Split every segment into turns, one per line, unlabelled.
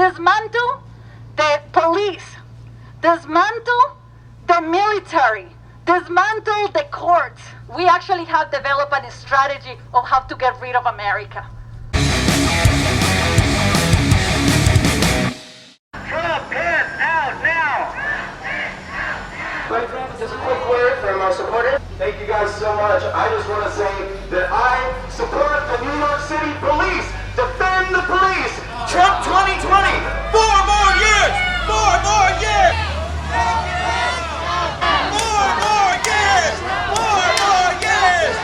dismantle the police, dismantle the military, dismantle the courts. We actually have developed a strategy of how to get rid of America.
Trump is out now!
Just a quick word from our supporters. Thank you guys so much. I just want to say that I support the New York City police. Defend the police. Trump 2020. 4 more years. 4 more years. 4 more years. 4 more years. 4 more years.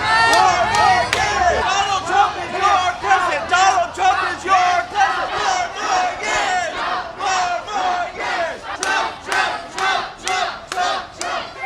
Donald Trump is your president. Donald Trump is your president. 4 more years. 4 more years. Trump, Trump, Trump, Trump, Trump, Trump.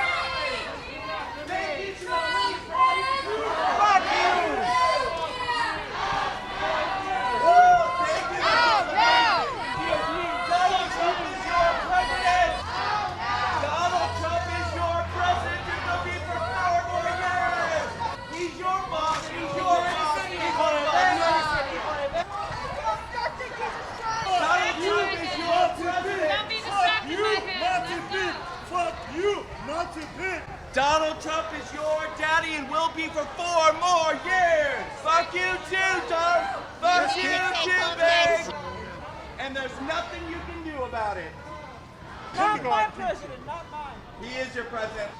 Donald Trump is your daddy and will be for 4 more years. Fuck you too, Donald. Fuck you too, babe. And there's nothing you can do about it.
Not my president, not mine.
He is your president.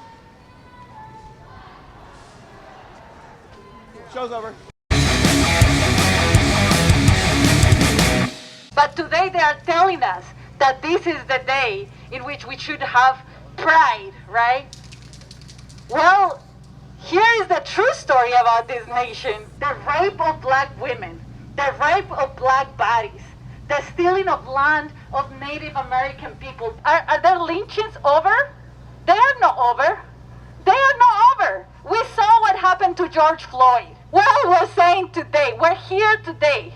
Show's over.
But today they are telling us that this is the day in which we should have pride, right? Well, here is the true story about this nation. The rape of black women, the rape of black bodies, the stealing of land of Native American people. Are their lynchings over? They are not over. They are not over. We saw what happened to George Floyd. Well, we're saying today, we're here today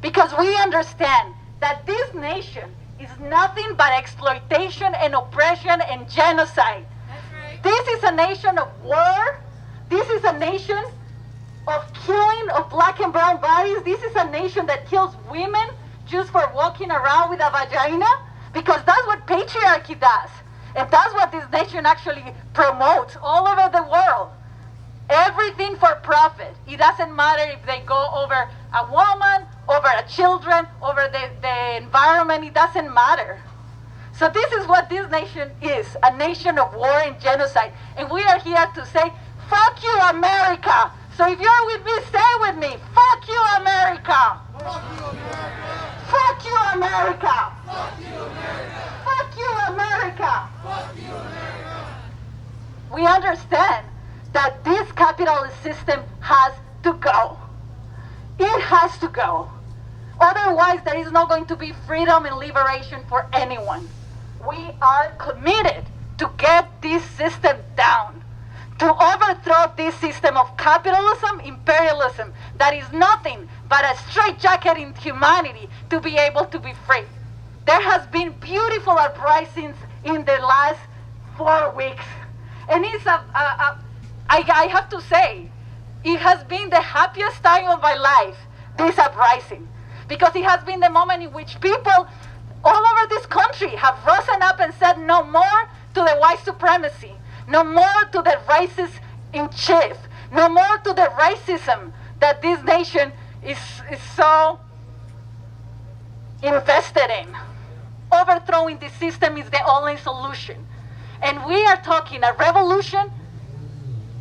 because we understand that this nation is nothing but exploitation and oppression and genocide. This is a nation of war. This is a nation of killing of black and brown bodies. This is a nation that kills women just for walking around with a vagina, because that's what patriarchy does. And that's what this nation actually promotes all over the world. Everything for profit. It doesn't matter if they go over a woman, over a children, over the environment. It doesn't matter. So this is what this nation is, a nation of war and genocide. And we are here to say, fuck you, America. So if you're with me, say with me, fuck you, America.
Fuck you, America.
Fuck you, America.
Fuck you, America.
Fuck you, America.
Fuck you, America.
We understand that this capitalist system has to go. It has to go. Otherwise, there is not going to be freedom and liberation for anyone. We are committed to get this system down, to overthrow this system of capitalism, imperialism, that is nothing but a straitjacket in humanity to be able to be free. There has been beautiful uprisings in the last 4 weeks. And it's I have to say, it has been the happiest time of my life, this uprising. Because it has been the moment in which people all over this country have risen up and said no more to the white supremacy, no more to the racist in chief, no more to the racism that this nation is so invested in. Overthrowing the system is the only solution. And we are talking a revolution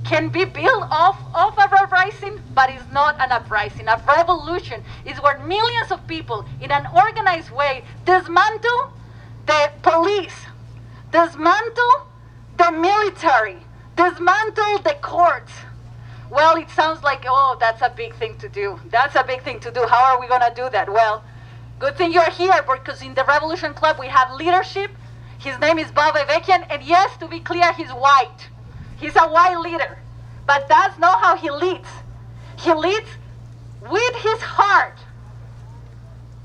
can be built off of a uprising, but it's not an uprising. A revolution is where millions of people, in an organized way, dismantle the police, dismantle the military, dismantle the courts. Well, it sounds like, oh, that's a big thing to do. That's a big thing to do. How are we going to do that? Well, good thing you're here, because in the Revolution Club we have leadership. His name is Bob Evekian, and yes, to be clear, he's white. He's a white leader, but that's not how he leads. He leads with his heart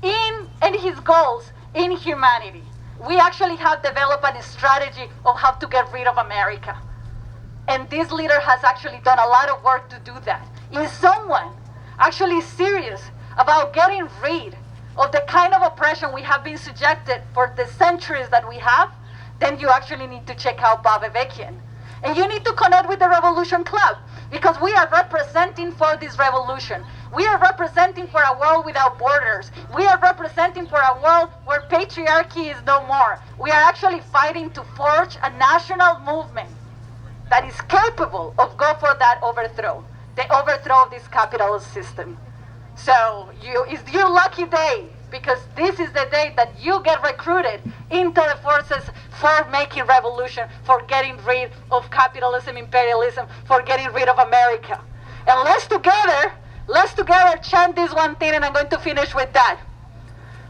and his goals in humanity. We actually have developed a strategy of how to get rid of America. And this leader has actually done a lot of work to do that. Is someone actually serious about getting rid of the kind of oppression we have been subjected for the centuries that we have, then you actually need to check out Bob Evekian. And you need to connect with the Revolution Club, because we are representing for this revolution. We are representing for a world without borders. We are representing for a world where patriarchy is no more. We are actually fighting to forge a national movement that is capable of go for that overthrow, the overthrow of this capitalist system. So it's your lucky day, because this is the day that you get recruited into the forces for making revolution, for getting rid of capitalism, imperialism, for getting rid of America. And let's together chant this one thing, and I'm going to finish with that.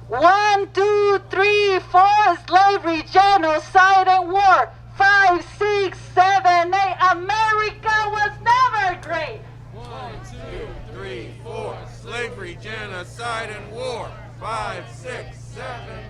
1, 2, 3, 4, slavery, genocide, and war. 5, 6, 7, 8, America was never great.
1, 2, 3, 4, slavery, genocide, and war. 5, 6, 7,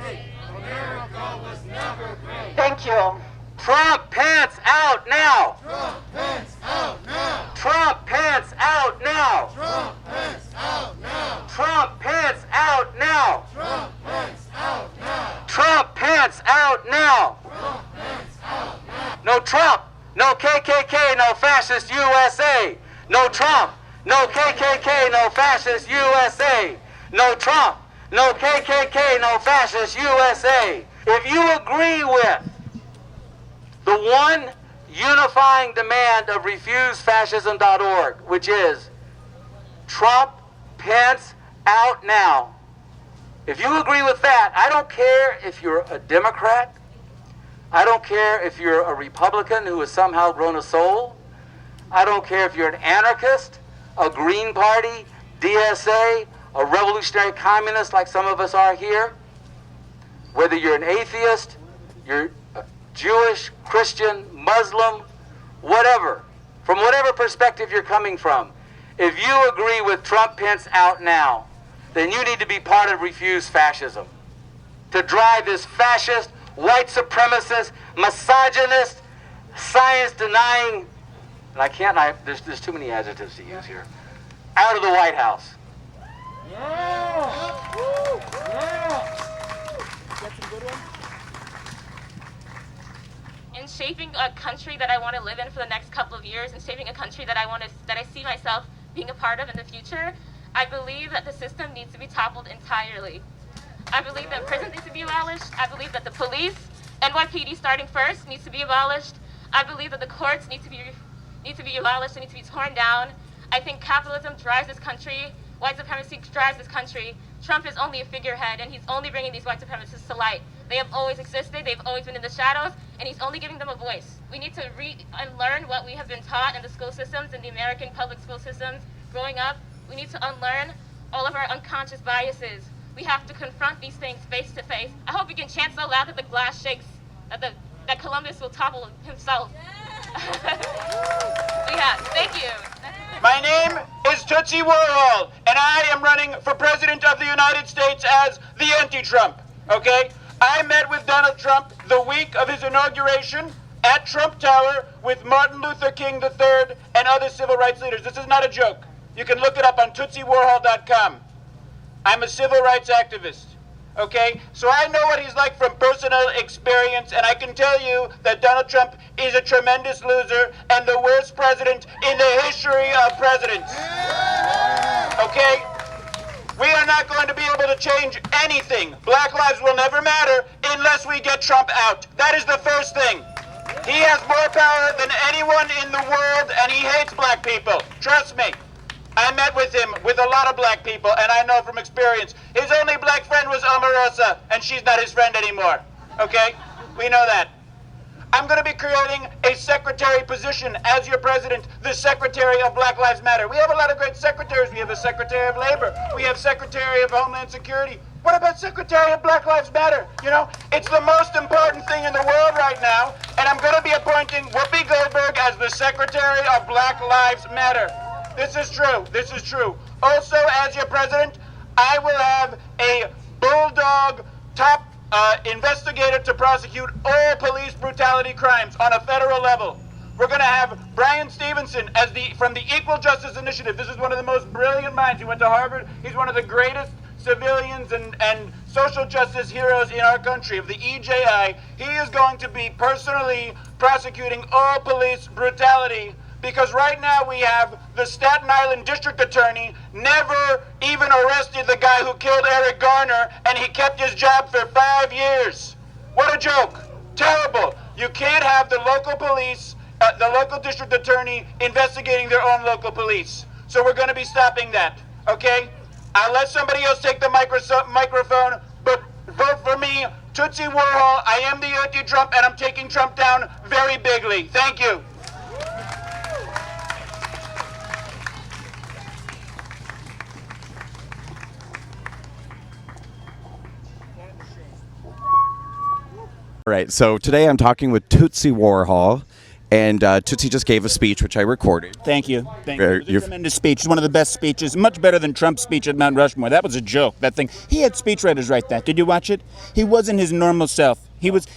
8, America was never great.
Thank you.
Trump pants out now.
Trump pants out now.
Trump pants out now.
Trump pants out now.
Trump pants out now.
Trump pants out now.
Trump pants out now.
Trump pants out now.
No Trump, no KKK, no fascist USA. No Trump, no KKK, no fascist USA. No Trump, no KKK, no fascist USA. If you agree with the one unifying demand of refusefascism.org, which is Trump pants out now. If you agree with that, I don't care if you're a Democrat. I don't care if you're a Republican who has somehow grown a soul. I don't care if you're an anarchist, a Green Party, DSA, a revolutionary communist like some of us are here. Whether you're an atheist, you're Jewish, Christian, Muslim, whatever, from whatever perspective you're coming from, if you agree with Trump pants out now, then you need to be part of Refuse Fascism, to drive this fascist, white supremacist, misogynist, science-denying, and there's too many adjectives to use here, out of the White House.
Yeah. Woo. Yeah. Got some good ones?
In shaping a country that I want to live in for the next couple of years, and shaping a country that I see myself being a part of in the future, I believe that the system needs to be toppled entirely. I believe that prisons need to be abolished. I believe that the police, NYPD starting first, needs to be abolished. I believe that the courts need to be abolished. They need to be torn down. I think capitalism drives this country. White supremacy drives this country. Trump is only a figurehead, and he's only bringing these white supremacists to light. They have always existed. They've always been in the shadows, and he's only giving them a voice. We need to unlearn what we have been taught in the school systems, in the American public school systems growing up. We need to unlearn all of our unconscious biases. We have to confront these things face to face. I hope we can chant so loud that the glass shakes, that Columbus will topple himself. Yeah, thank you.
My name is Tootsie Warhol, and I am running for President of the United States as the anti-Trump, okay? I met with Donald Trump the week of his inauguration at Trump Tower with Martin Luther King III and other civil rights leaders. This is not a joke. You can look it up on TootsieWarhol.com. I'm a civil rights activist, okay? So I know what he's like from personal experience, and I can tell you that Donald Trump is a tremendous loser and the worst president in the history of presidents, okay? We are not going to be able to change anything. Black lives will never matter unless we get Trump out. That is the first thing. He has more power than anyone in the world, and he hates black people. Trust me. I met with him with a lot of black people, and I know from experience. His only black friend was Omarosa, and she's not his friend anymore. Okay? We know that. I'm going to be creating a secretary position as your president, the Secretary of Black Lives Matter. We have a lot of great secretaries. We have a Secretary of Labor. We have Secretary of Homeland Security. What about Secretary of Black Lives Matter? You know, it's the most important thing in the world right now, and I'm going to be appointing Whoopi Goldberg as the Secretary of Black Lives Matter. This is true. This is true. Also, as your president, I will have a bulldog top investigator to prosecute all police brutality crimes on a federal level. We're going to have Brian Stevenson as from the Equal Justice Initiative. This is one of the most brilliant minds. He went to Harvard. He's one of the greatest civilians and social justice heroes in our country, of the EJI. He is going to be personally prosecuting all police brutality, because right now we have the Staten Island district attorney never even arrested the guy who killed Eric Garner, and he kept his job for 5 years. What a joke. Terrible. You can't have the local police, the local district attorney investigating their own local police. So we're going to be stopping that, okay? I'll let somebody else take the microphone, but vote for me, Tootsie Warhol. I am the anti-Trump, and I'm taking Trump down very bigly. Thank you.
All right, so today I'm talking with Tootsie Warhol, and Tootsie just gave a speech, which I recorded.
Thank you. Thank you. It was a tremendous speech. It's one of the best speeches, much better than Trump's speech at Mount Rushmore. That was a joke, that thing. He had speechwriters write that. Did you watch it? He wasn't his normal self. He was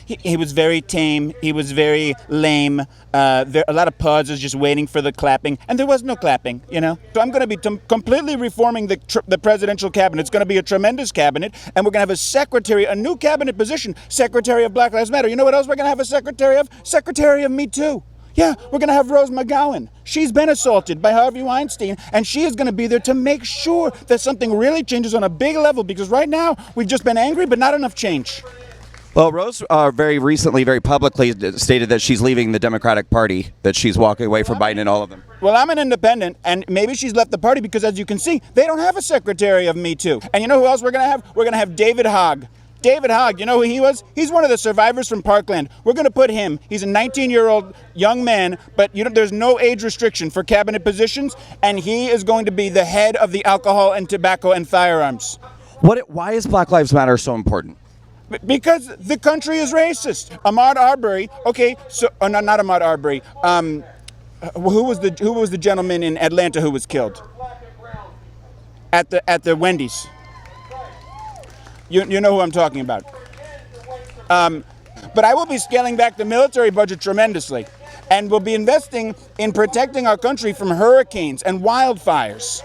very tame. He was very lame. A lot of pauses, just waiting for the clapping, and there was no clapping. So I'm going to be completely reforming the presidential cabinet. It's going to be a tremendous cabinet, and we're going to have a secretary, a new cabinet position, Secretary of Black Lives Matter. You know what else we're going to have a secretary of? Secretary of Me Too. Yeah, we're going to have Rose McGowan. She's been assaulted by Harvey Weinstein, and she is going to be there to make sure that something really changes on a big level, because right now we've just been angry, but not enough change.
Well, Rose very recently, very publicly stated that she's leaving the Democratic Party, that she's walking away from Biden and all of them.
Well, I'm an independent, and maybe she's left the party because, as you can see, they don't have a secretary of Me Too. And you know who else we're going to have? We're going to have David Hogg. David Hogg, you know who he was? He's one of the survivors from Parkland. We're going to put him. He's a 19-year-old young man, but there's no age restriction for cabinet positions, and he is going to be the head of the alcohol and tobacco and firearms.
Why is Black Lives Matter so important?
Because the country is racist. Ahmaud Arbery. Okay, so not Ahmaud Arbery. Who was the gentleman in Atlanta who was killed at the Wendy's? You know who I'm talking about. But I will be scaling back the military budget tremendously, and we'll be investing in protecting our country from hurricanes and wildfires.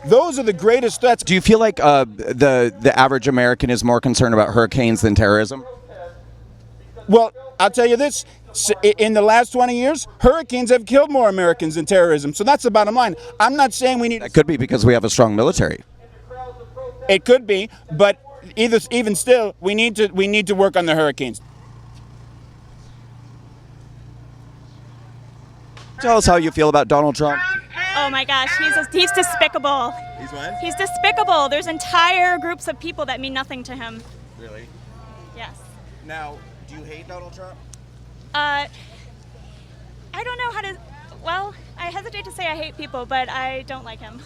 Those are the greatest threats.
Do you feel like the average American is more concerned about hurricanes than terrorism?
Well, I'll tell you this. In the last 20 years, hurricanes have killed more Americans than terrorism. So that's the bottom line. I'm not saying we need...
That could be because we have a strong military.
It could be, but even still, we need to work on the hurricanes.
Tell us how you feel about Donald Trump.
Oh my gosh, he's despicable.
He's what?
He's despicable. There's entire groups of people that mean nothing to him.
Really?
Yes.
Now, do you hate Donald Trump?
I don't know how to, well, I hesitate to say I hate people, but I don't like him.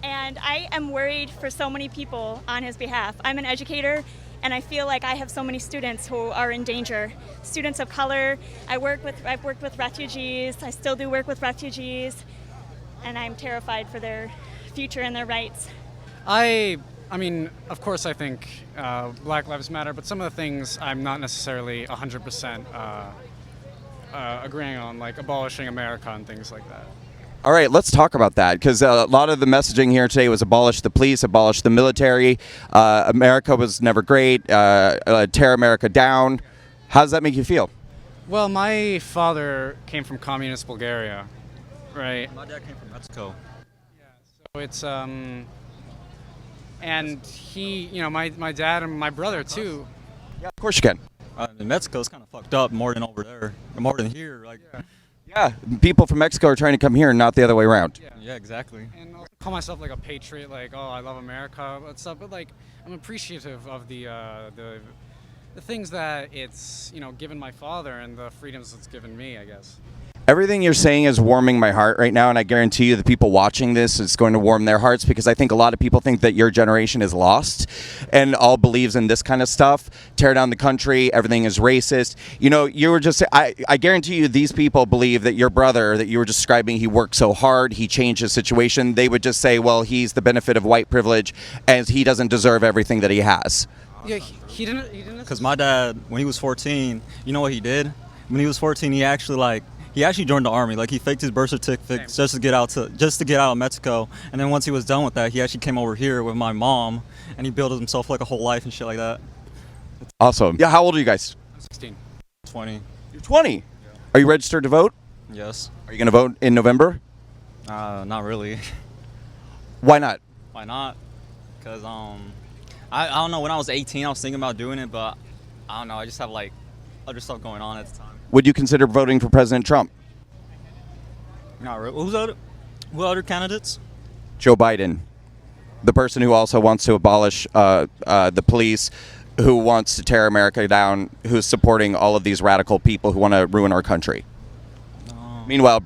And I am worried for so many people on his behalf. I'm an educator, and I feel like I have so many students who are in danger. Students of color. I've worked with refugees. I still do work with refugees, and I'm terrified for their future and their rights.
I mean, of course, I think Black Lives Matter, but some of the things I'm not necessarily 100% agreeing on, like abolishing America and things like that.
All right, let's talk about that, because a lot of the messaging here today was abolish the police, abolish the military. America was never great. Tear America down. How does that make you feel?
Well, my father came from communist Bulgaria, right?
My dad came from Mexico.
Yeah, so it's and he, my dad and my brother too.
Yeah, of course you can.
In Mexico, it's kind of fucked up more than over there, more than here. Like,
yeah, people from Mexico are trying to come here, not the other way around.
yeah, exactly.
And I'll call myself like a patriot, like, oh, I love America and stuff, but like I'm appreciative of the things that it's given my father and the freedoms it's given me, I guess.
Everything you're saying is warming my heart right now, and I guarantee you the people watching this is going to warm their hearts, because I think a lot of people think that your generation is lost and all believes in this kind of stuff. Tear down the country, everything is racist. You were just, I guarantee you these people believe that your brother that you were describing, he worked so hard, he changed his situation. They would just say, well, he's the benefit of white privilege and he doesn't deserve everything that he has.
Yeah, he didn't.
Because my dad, when he was 14, you know what he did? When he was 14, he actually He actually joined the army. Like he faked his birth certificate just to get out of Mexico. And then once he was done with that, he actually came over here with my mom, and he built himself like a whole life and shit like that.
Awesome. Yeah, how old are you guys?
16.
20.
You're 20. Yeah. Are you registered to vote?
Yes.
Are you going to vote in November?
Not really.
Why not?
Why not? Because I don't know. When I was 18, I was thinking about doing it, but I don't know. I just have like other stuff going on at the time.
Would you consider voting for President Trump?
Not really. Who other candidates?
Joe Biden, the person who also wants to abolish the police, who wants to tear America down, who's supporting all of these radical people who want to ruin our country. Meanwhile,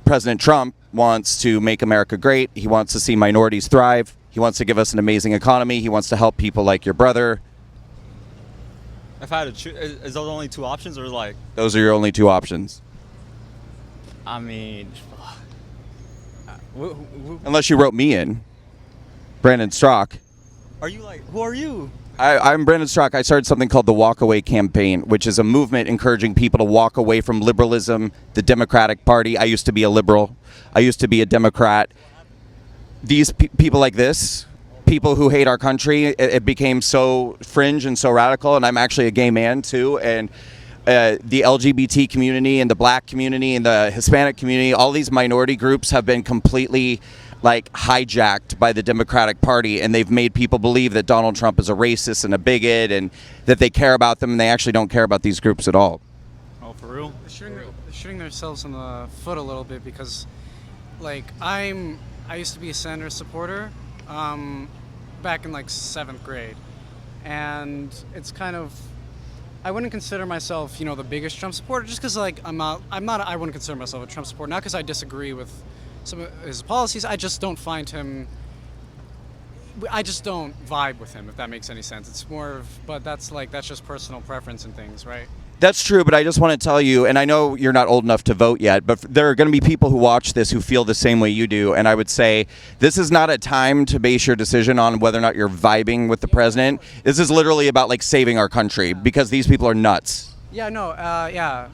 President Trump wants to make America great. He wants to see minorities thrive. He wants to give us an amazing economy. He wants to help people like your brother.
If I had to choose, is those only two options, or like?
Those are your only two options.
I mean,
unless you wrote me in, Brandon Straka.
Are you like? Who are you?
I'm Brandon Straka. I started something called the Walk Away Campaign, which is a movement encouraging people to walk away from liberalism, the Democratic Party. I used to be a liberal. I used to be a Democrat. These people like this, people who hate our country, it became so fringe and so radical, and I'm actually a gay man too, and the LGBT community and the black community and the Hispanic community, all these minority groups have been completely like hijacked by the Democratic Party, and they've made people believe that Donald Trump is a racist and a bigot and that they care about them, and they actually don't care about these groups at all.
Oh, for real?
They're shooting themselves in the foot a little bit because, like, I used to be a Sanders supporter back in like 7th grade, and it's kind of, I wouldn't consider myself, you know, the biggest Trump supporter just because, like, I wouldn't consider myself a Trump supporter, not because I disagree with some of his policies. I just don't find him, I just don't vibe with him, if that makes any sense. It's more of, but that's just personal preference and things, right?
That's true, but I just want to tell you, and I know you're not old enough to vote yet, but there are going to be people who watch this who feel the same way you do, and I would say this is not a time to base your decision on whether or not you're vibing with the president. This is literally about like saving our country, because these people are nuts.
Yeah, no, yeah.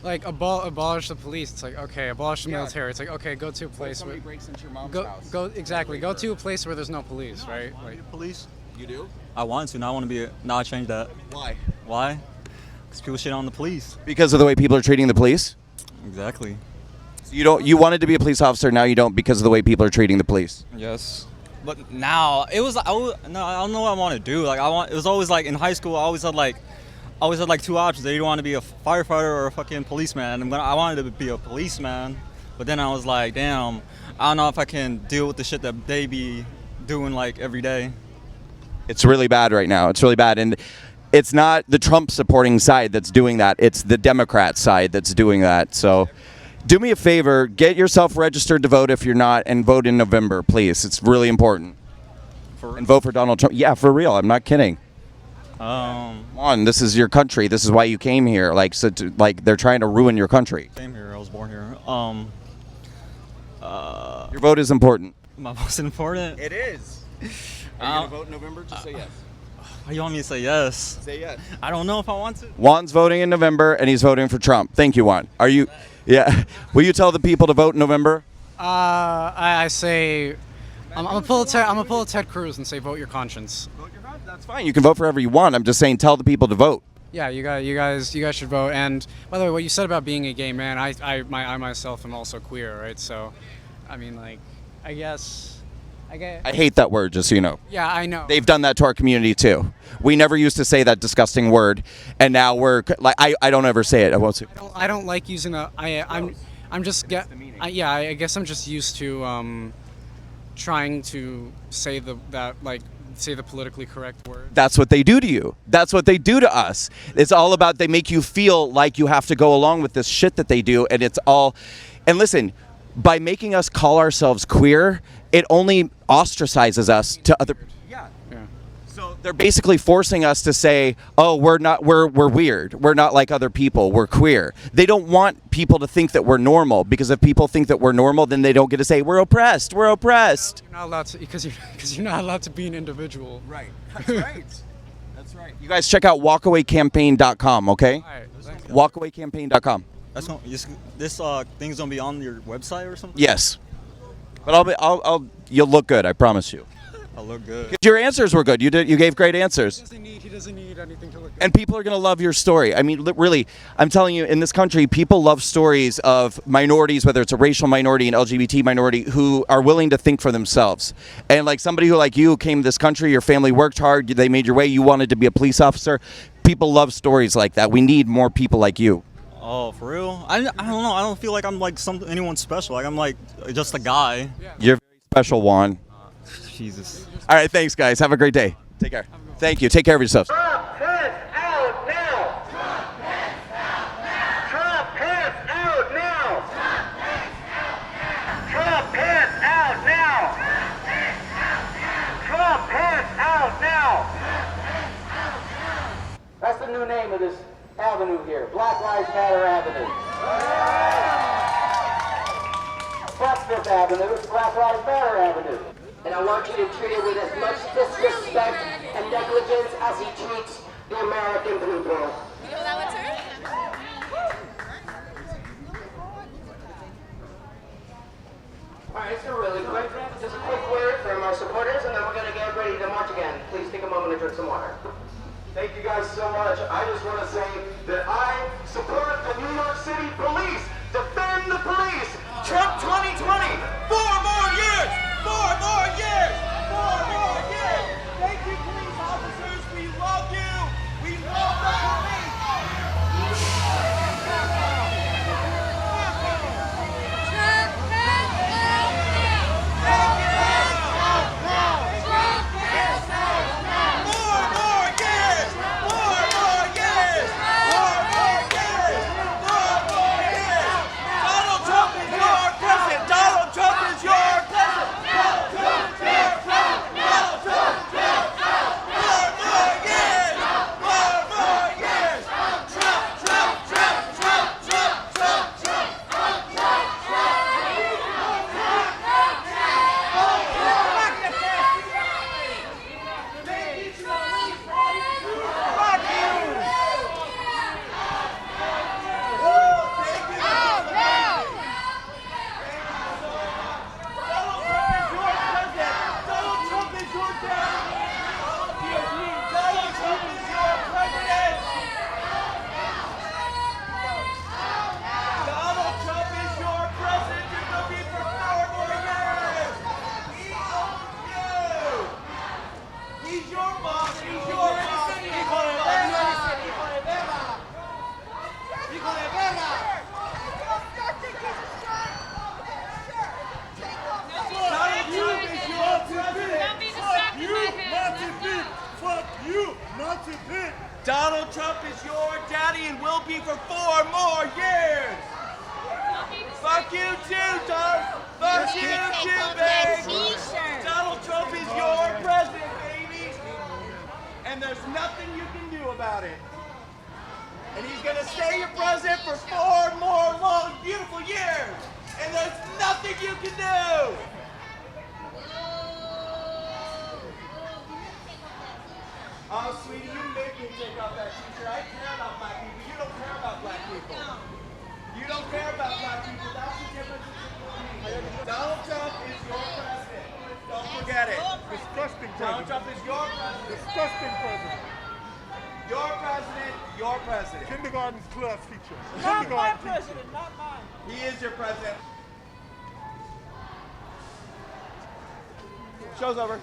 Like, abolish the police. It's like, okay, abolish the military. It's like, okay, go to a place where
breaks into your mom's house.
go to a place where there's no police, right? Like,
Police?
You do?
I want to. Now I want to be. Now I changed that.
Why?
Why? Because people shit on the police.
Because of the way people are treating the police?
Exactly.
So you wanted to be a police officer, now you don't because of the way people are treating the police.
Yes. But now it was. I don't know what I want to do. Like it was always like in high school. I always had like two options. I either want to be a firefighter or a fucking policeman. And I wanted to be a policeman, but then I was like, damn, I don't know if I can deal with the shit that they be doing like every day.
It's really bad right now. It's really bad, and it's not the Trump supporting side that's doing that. It's the Democrat side that's doing that. So do me a favor, get yourself registered to vote if you're not, and vote in November, please. It's really important. And vote for Donald Trump. Yeah, for real. I'm not kidding. Come on, this is your country. This is why you came here. Like, they're trying to ruin your country.
Came here. I was born here.
Your vote is important.
My vote's important.
It is. Are you going to vote in November? Just say yes.
You want me to say yes?
Say yes.
I don't know if I want to.
Juan's voting in November, and he's voting for Trump. Thank you, Juan. Are you? Yeah. Will you tell the people to vote in November?
I say, I'm gonna pull a Ted Cruz and say, vote your conscience.
Vote your conscience. That's fine. You can vote for whoever you want. I'm just saying, tell the people to vote.
Yeah, you guys should vote. And by the way, what you said about being a gay man, I myself am also queer, right? So, I mean, like, I
hate that word, just so you know.
Yeah, I know.
They've done that to our community too. We never used to say that disgusting word, and now we're like, I don't ever say it. I won't say.
I don't like using I'm just I guess I'm just used to trying to say the politically correct word.
That's what they do to you. That's what they do to us. It's all about, they make you feel like you have to go along with this shit that they do, and it's all. And listen, by making us call ourselves queer, it only ostracizes us to other. Yeah. So they're basically forcing us to say, "Oh, we're weird. We're not like other people. We're queer." They don't want people to think that we're normal, because if people think that we're normal, then they don't get to say we're oppressed. We're oppressed.
You're not allowed to, because you're not allowed to be an individual.
Right. That's right. That's right. You guys check out walkawaycampaign.com, okay?
All right.
Walkawaycampaign.com.
That's gonna, this thing's gonna be on your website or something.
Yes, but you'll look good. I promise you.
I'll look good.
'Cause your answers were good. You gave great answers.
He doesn't need anything to look good.
And people are going to love your story. I mean, really, I'm telling you, in this country, people love stories of minorities, whether it's a racial minority, an LGBT minority, who are willing to think for themselves. And like somebody who, like you, came to this country, your family worked hard, they made your way, you wanted to be a police officer. People love stories like that. We need more people like you.
Oh, for real? I don't know. I don't feel like I'm like anyone special. Like I'm like just a guy.
You're very special, Juan.
Jesus.
All right, thanks, guys. Have a great day. Take care. Thank you. Take care of yourselves.
Trump has out now. Trump has out now. Trump has out now. Trump has out now. That's the new name of this avenue here, Black Lives Matter Avenue. Fuck Fifth Avenue, it's Black Lives Matter Avenue. And I want you to treat it with as much disrespect and negligence as he treats the American people.
You know that one, sir?
Alright, so really quick, just a quick word from our supporters, and then we're going to get ready to march again. Please take a moment to drink some water. Thank you guys so much. I just want to say that I support the New York City police. Defend the police. Trump 2020. 4 more years. 4 more years. 4 more years. Thank you, police officers. We love you. We love the police. Donald Trump is your daddy and will be for 4 more years. Fuck you too, Donald. Fuck you too, baby. Donald Trump is your president, baby. And there's nothing you can do about it. And he's gonna stay your president for 4 more long, beautiful years. And there's nothing you can do. Oh, sweetie, you make me take off that t-shirt. I care about black people. You don't care about black people. You don't care about black people. That's the difference between you and me. Donald Trump is your president. Don't forget it.
Disgusting
Donald
president.
Trump is your president.
Disgusting president.
Your president, your president.
Kindergarten class teacher.
Not my president, not mine.
He is your president. Show's over.